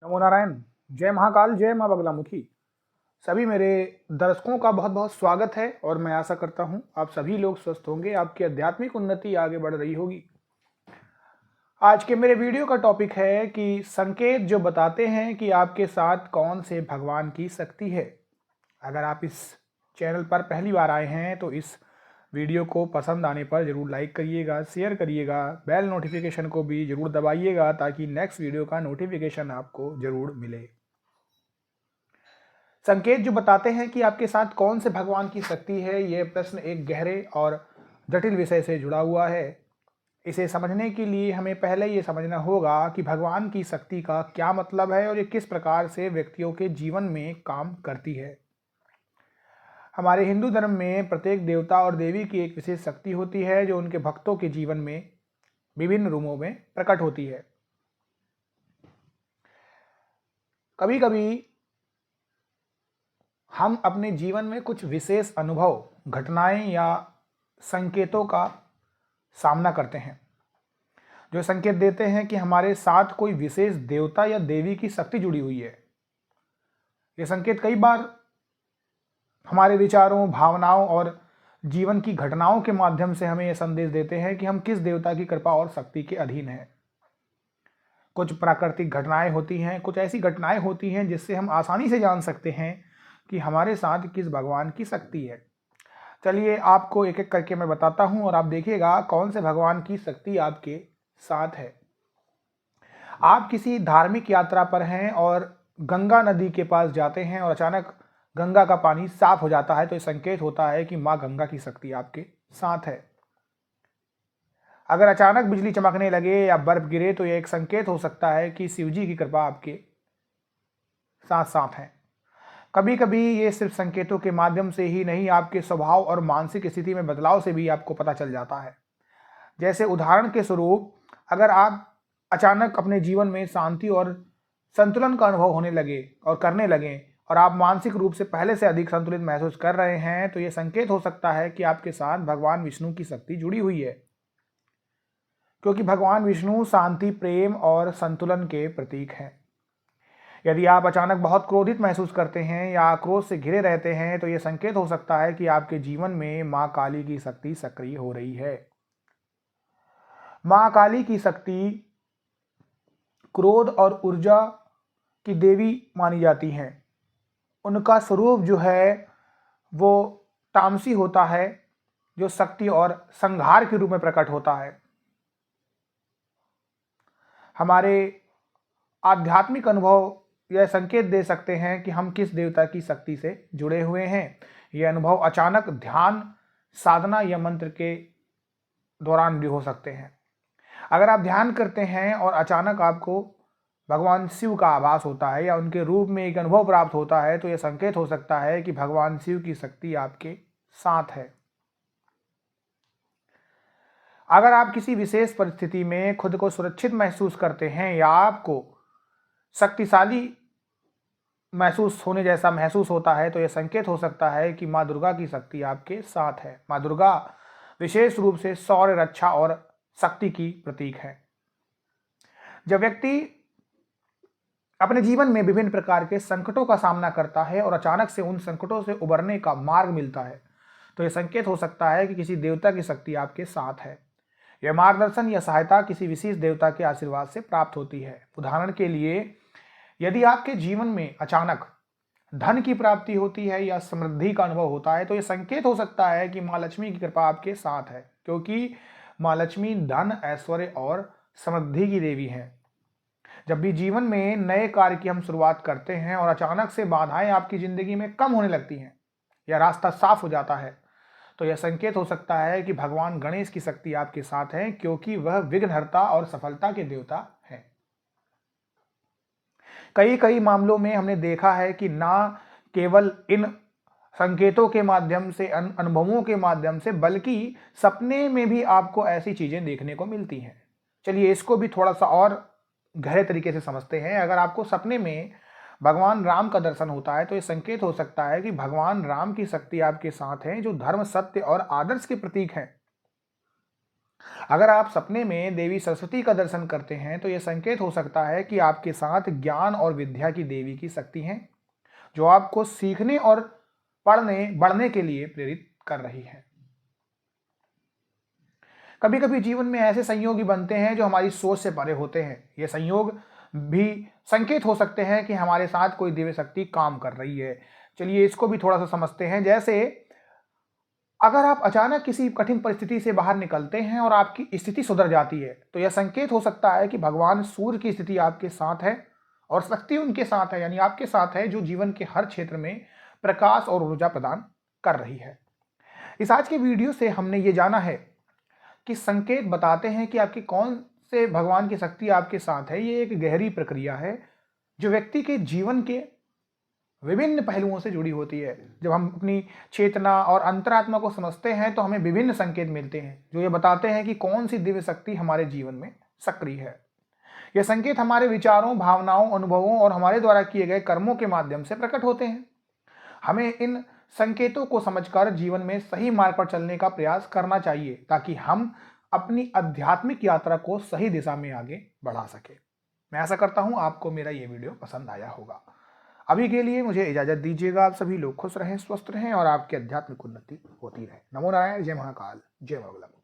नमो नारायण। जय महाकाल, जय माँ बगलामुखी। सभी मेरे दर्शकों का बहुत बहुत स्वागत है और मैं आशा करता हूँ आप सभी लोग स्वस्थ होंगे, आपकी आध्यात्मिक उन्नति आगे बढ़ रही होगी। आज के मेरे वीडियो का टॉपिक है कि संकेत जो बताते हैं कि आपके साथ कौन से भगवान की शक्ति है। अगर आप इस चैनल पर पहली बार आए हैं तो इस वीडियो को पसंद आने पर ज़रूर लाइक करिएगा, शेयर करिएगा, बेल नोटिफिकेशन को भी ज़रूर दबाइएगा ताकि नेक्स्ट वीडियो का नोटिफिकेशन आपको ज़रूर मिले। संकेत जो बताते हैं कि आपके साथ कौन से भगवान की शक्ति है, यह प्रश्न एक गहरे और जटिल विषय से जुड़ा हुआ है। इसे समझने के लिए हमें पहले ये समझना होगा कि भगवान की शक्ति का क्या मतलब है और ये किस प्रकार से व्यक्तियों के जीवन में काम करती है। हमारे हिंदू धर्म में प्रत्येक देवता और देवी की एक विशेष शक्ति होती है जो उनके भक्तों के जीवन में विभिन्न रूपों में प्रकट होती है। कभी कभी हम अपने जीवन में कुछ विशेष अनुभव, घटनाएं या संकेतों का सामना करते हैं जो संकेत देते हैं कि हमारे साथ कोई विशेष देवता या देवी की शक्ति जुड़ी हुई है। ये संकेत कई बार हमारे विचारों, भावनाओं और जीवन की घटनाओं के माध्यम से हमें यह संदेश देते हैं कि हम किस देवता की कृपा और शक्ति के अधीन हैं। कुछ प्राकृतिक घटनाएं होती हैं, कुछ ऐसी घटनाएं होती हैं जिससे हम आसानी से जान सकते हैं कि हमारे साथ किस भगवान की शक्ति है। चलिए आपको एक एक करके मैं बताता हूं और आप देखिएगा कौन से भगवान की शक्ति आपके साथ है। आप किसी धार्मिक यात्रा पर हैं और गंगा नदी के पास जाते हैं और अचानक गंगा का पानी साफ हो जाता है तो यह संकेत होता है कि माँ गंगा की शक्ति आपके साथ है। अगर अचानक बिजली चमकने लगे या बर्फ गिरे तो यह एक संकेत हो सकता है कि शिवजी की कृपा आपके साथ साथ है। कभी कभी ये सिर्फ संकेतों के माध्यम से ही नहीं, आपके स्वभाव और मानसिक स्थिति में बदलाव से भी आपको पता चल जाता है। जैसे उदाहरण के स्वरूप, अगर आप अचानक अपने जीवन में शांति और संतुलन का अनुभव होने लगे और करने लगे और आप मानसिक रूप से पहले से अधिक संतुलित महसूस कर रहे हैं तो यह संकेत हो सकता है कि आपके साथ भगवान विष्णु की शक्ति जुड़ी हुई है, क्योंकि भगवान विष्णु शांति, प्रेम और संतुलन के प्रतीक हैं। यदि आप अचानक बहुत क्रोधित महसूस करते हैं या आक्रोश से घिरे रहते हैं तो यह संकेत हो सकता है कि आपके जीवन में मां काली की शक्ति सक्रिय हो रही है। मां काली की शक्ति क्रोध और ऊर्जा की देवी मानी जाती हैं। उनका स्वरूप जो है वो तामसी होता है, जो शक्ति और संहार के रूप में प्रकट होता है। हमारे आध्यात्मिक अनुभव यह संकेत दे सकते हैं कि हम किस देवता की शक्ति से जुड़े हुए हैं। यह अनुभव अचानक ध्यान, साधना या मंत्र के दौरान भी हो सकते हैं। अगर आप ध्यान करते हैं और अचानक आपको भगवान शिव का आभास होता है या उनके रूप में एक अनुभव प्राप्त होता है तो यह संकेत हो सकता है कि भगवान शिव की शक्ति आपके साथ है। अगर आप किसी विशेष परिस्थिति में खुद को सुरक्षित महसूस करते हैं या आपको शक्तिशाली महसूस होने जैसा महसूस होता है तो यह संकेत हो सकता है कि माँ दुर्गा की शक्ति आपके साथ है। माँ दुर्गा विशेष रूप से शौर्य, रक्षा और शक्ति की प्रतीक है। जब व्यक्ति अपने जीवन में विभिन्न प्रकार के संकटों का सामना करता है और अचानक से उन संकटों से उबरने का मार्ग मिलता है तो यह संकेत हो सकता है कि किसी देवता की शक्ति आपके साथ है। यह मार्गदर्शन या सहायता किसी विशेष देवता के आशीर्वाद से प्राप्त होती है। उदाहरण के लिए, यदि आपके जीवन में अचानक धन की प्राप्ति होती है या समृद्धि का अनुभव होता है तो यह संकेत हो सकता है कि माँ लक्ष्मी की कृपा आपके साथ है, क्योंकि माँ लक्ष्मी धन, ऐश्वर्य और समृद्धि की देवी है। जब भी जीवन में नए कार्य की हम शुरुआत करते हैं और अचानक से बाधाएं आपकी जिंदगी में कम होने लगती हैं या रास्ता साफ हो जाता है तो यह संकेत हो सकता है कि भगवान गणेश की शक्ति आपके साथ है, क्योंकि वह विघ्नहर्ता और सफलता के देवता है। कई मामलों में हमने देखा है कि ना केवल इन संकेतों के माध्यम से, अनुभवों के माध्यम से, बल्कि सपने में भी आपको ऐसी चीजें देखने को मिलती हैं। चलिए इसको भी थोड़ा सा और गहरे तरीके से समझते हैं। अगर आपको सपने में भगवान राम का दर्शन होता है तो यह संकेत हो सकता है कि भगवान राम की शक्ति आपके साथ है, जो धर्म, सत्य और आदर्श के प्रतीक हैं। अगर आप सपने में देवी सरस्वती का दर्शन करते हैं तो यह संकेत हो सकता है कि आपके साथ ज्ञान और विद्या की देवी की शक्ति है, जो आपको सीखने और पढ़ने बढ़ने के लिए प्रेरित कर रही है। कभी कभी जीवन में ऐसे संयोग भी बनते हैं जो हमारी सोच से परे होते हैं। ये संयोग भी संकेत हो सकते हैं कि हमारे साथ कोई दिव्य शक्ति काम कर रही है। चलिए इसको भी थोड़ा सा समझते हैं। जैसे अगर आप अचानक किसी कठिन परिस्थिति से बाहर निकलते हैं और आपकी स्थिति सुधर जाती है, तो यह संकेत हो सकता है कि भगवान सूर्य की स्थिति आपके साथ है और शक्ति उनके साथ है, यानी आपके साथ है, जो जीवन के हर क्षेत्र में प्रकाश और ऊर्जा प्रदान कर रही है। इस आज के वीडियो से हमने ये जाना है कि संकेत बताते हैं कि आपकी कौन से भगवान की शक्ति आपके साथ है। ये एक गहरी प्रक्रिया है जो व्यक्ति के जीवन के विभिन्न पहलुओं से जुड़ी होती है। जब हम अपनी चेतना और अंतरात्मा को समझते हैं तो हमें विभिन्न संकेत मिलते हैं जो ये बताते हैं कि कौन सी दिव्य शक्ति हमारे जीवन में सक्रिय है। यह संकेत हमारे विचारों, भावनाओं, अनुभवों और हमारे द्वारा किए गए कर्मों के माध्यम से प्रकट होते हैं। हमें इन संकेतों को समझकर जीवन में सही मार्ग पर चलने का प्रयास करना चाहिए ताकि हम अपनी आध्यात्मिक यात्रा को सही दिशा में आगे बढ़ा सके। मैं आशा करता हूं आपको मेरा ये वीडियो पसंद आया होगा। अभी के लिए मुझे इजाजत दीजिएगा। आप सभी लोग खुश रहें, स्वस्थ रहें और आपकी आध्यात्मिक उन्नति होती रहे। नमो नारायण। जय महाकाल, जय मंगलम।